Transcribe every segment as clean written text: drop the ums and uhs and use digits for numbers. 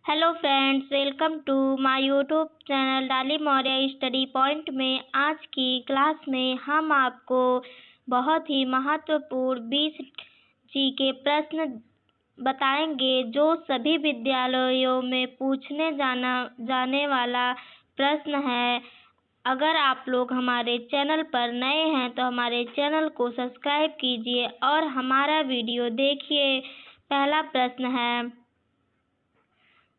Hello friends, welcome to my YouTube channel Dolly Maurya study point में। आज की क्लास में हम आपको बहुत ही महत्वपूर्ण 20 जीके प्रश्न बताएंगे जो सभी विद्यालयों में पूछने जाने वाला प्रश्न है। अगर आप लोग हमारे चैनल पर नए हैं तो हमारे चैनल को सब्सक्राइब कीजिए और हमारा वीडियो देखिए। पहला प्रश्न है,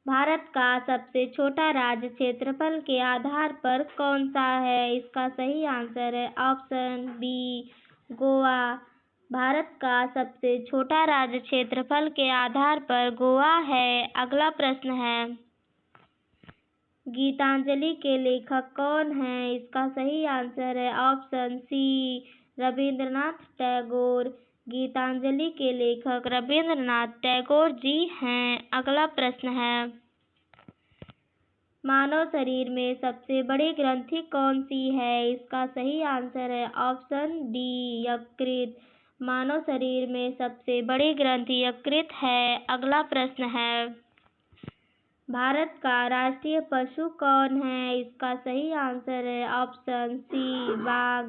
भारत का सबसे छोटा राज्य क्षेत्रफल के आधार पर कौन सा है? इसका सही आंसर है ऑप्शन बी, गोवा। भारत का सबसे छोटा राज्य क्षेत्रफल के आधार पर गोवा है। अगला प्रश्न है, गीतांजलि के लेखक कौन है? इसका सही आंसर है ऑप्शन सी, रविंद्रनाथ टैगोर। गीतांजलि के लेखक रविंद्रनाथ टैगोर जी हैं। अगला प्रश्न है, मानव शरीर में सबसे बड़ी ग्रंथि कौन सी है? इसका सही आंसर है ऑप्शन डी, यकृत। मानव शरीर में सबसे बड़ी ग्रंथि यकृत है। अगला प्रश्न है, भारत का राष्ट्रीय पशु कौन है? इसका सही आंसर है ऑप्शन सी, बाघ।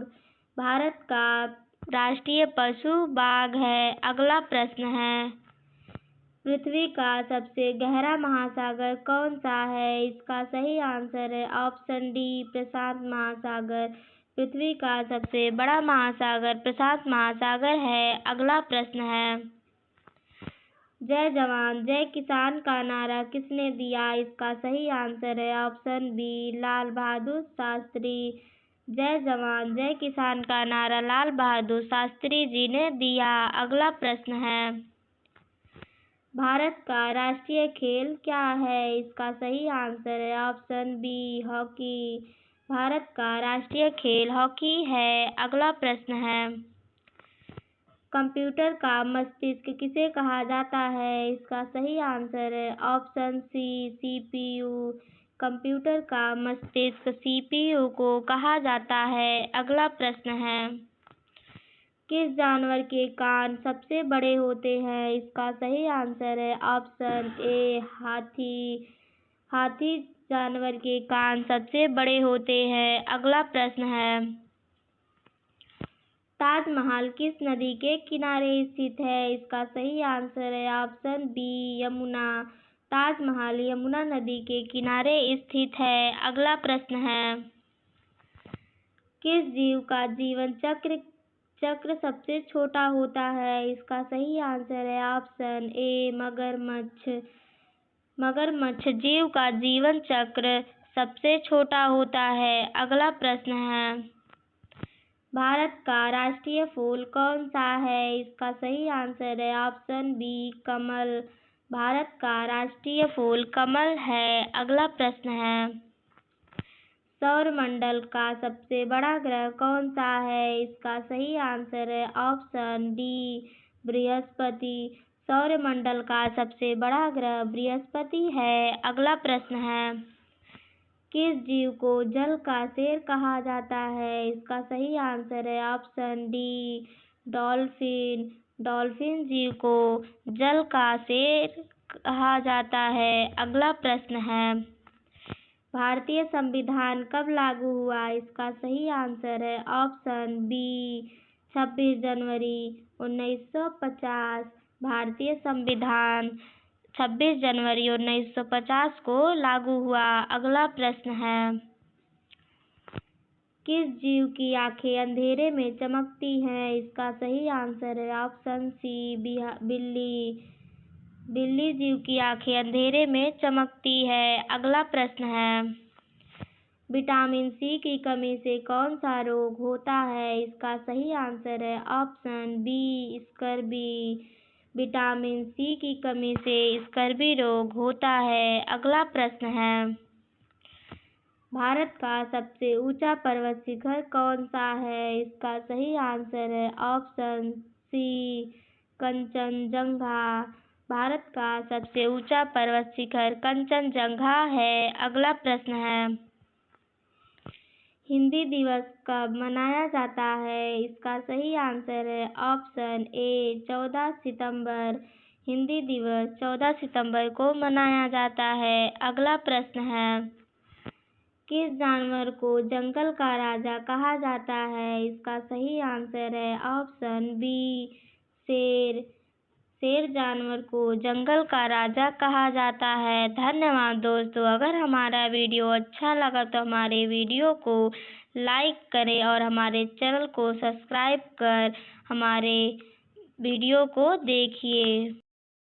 भारत का राष्ट्रीय पशु बाघ है। अगला प्रश्न है, पृथ्वी का सबसे गहरा महासागर कौन सा है? इसका सही आंसर है ऑप्शन डी, प्रशांत महासागर। पृथ्वी का सबसे बड़ा महासागर प्रशांत महासागर है। अगला प्रश्न है, जय जवान जय किसान का नारा किसने दिया? इसका सही आंसर है ऑप्शन बी, लाल बहादुर शास्त्री। जय जवान जय किसान का नारा लाल बहादुर शास्त्री जी ने दिया। अगला प्रश्न है, भारत का राष्ट्रीय खेल क्या है? इसका सही आंसर है ऑप्शन बी, हॉकी। भारत का राष्ट्रीय खेल हॉकी है। अगला प्रश्न है, कंप्यूटर का मस्तिष्क किसे कहा जाता है? इसका सही आंसर है ऑप्शन सी, सीपीयू। कंप्यूटर का मस्तिष्क सीपीयू को कहा जाता है। अगला प्रश्न है, किस जानवर के कान सबसे बड़े होते हैं? इसका सही आंसर है ऑप्शन ए, हाथी। हाथी जानवर के कान सबसे बड़े होते हैं। अगला प्रश्न है, ताजमहल किस नदी के किनारे स्थित है? इसका सही आंसर है ऑप्शन बी, यमुना। ताजमहल यमुना नदी के किनारे स्थित है। अगला प्रश्न है, किस जीव का जीवन चक्र सबसे छोटा होता है? इसका सही आंसर है ऑप्शन ए, मगरमच्छ। मगरमच्छ जीव का जीवन चक्र सबसे छोटा होता है। अगला प्रश्न है, भारत का राष्ट्रीय फूल कौन सा है? इसका सही आंसर है ऑप्शन बी, कमल। भारत का राष्ट्रीय फूल कमल है। अगला प्रश्न है, सौरमंडल का सबसे बड़ा ग्रह कौन सा है? इसका सही आंसर है ऑप्शन डी, बृहस्पति। सौरमंडल का सबसे बड़ा ग्रह बृहस्पति है। अगला प्रश्न है, किस जीव को जल का शेर कहा जाता है? इसका सही आंसर है ऑप्शन डी, डॉल्फिन। डॉल्फिन जीव को जल का शेर कहा जाता है। अगला प्रश्न है, भारतीय संविधान कब लागू हुआ? इसका सही आंसर है ऑप्शन बी, 26 जनवरी 1950। भारतीय संविधान 26 जनवरी 1950 को लागू हुआ। अगला प्रश्न है, किस जीव की आंखें अंधेरे में चमकती हैं? इसका सही आंसर है ऑप्शन सी, बिल्ली। बिल्ली जीव की आंखें अंधेरे में चमकती है। अगला प्रश्न है, विटामिन सी की कमी से कौन सा रोग होता है? इसका सही आंसर है option B, scurvy. Vitamin C की कमी से स्कर्वी रोग होता है। अगला प्रश्न है, भारत का सबसे ऊंचा पर्वत शिखर कौन सा है? इसका सही आंसर है ऑप्शन सी, कंचनजंगा। भारत का सबसे ऊंचा पर्वत शिखर कंचनजंगा है। अगला प्रश्न है, हिंदी दिवस कब मनाया जाता है? इसका सही आंसर है ऑप्शन ए, 14 सितंबर। हिंदी दिवस 14 सितंबर को मनाया जाता है। अगला प्रश्न है, किस जानवर को जंगल का राजा कहा जाता है? इसका सही आंसर है ऑप्शन बी शेर। शेर जानवर को जंगल का राजा कहा जाता है। धन्यवाद दोस्तों। अगर हमारा वीडियो अच्छा लगा तो हमारे वीडियो को लाइक करें और हमारे चैनल को सब्सक्राइब कर हमारे वीडियो को देखिए।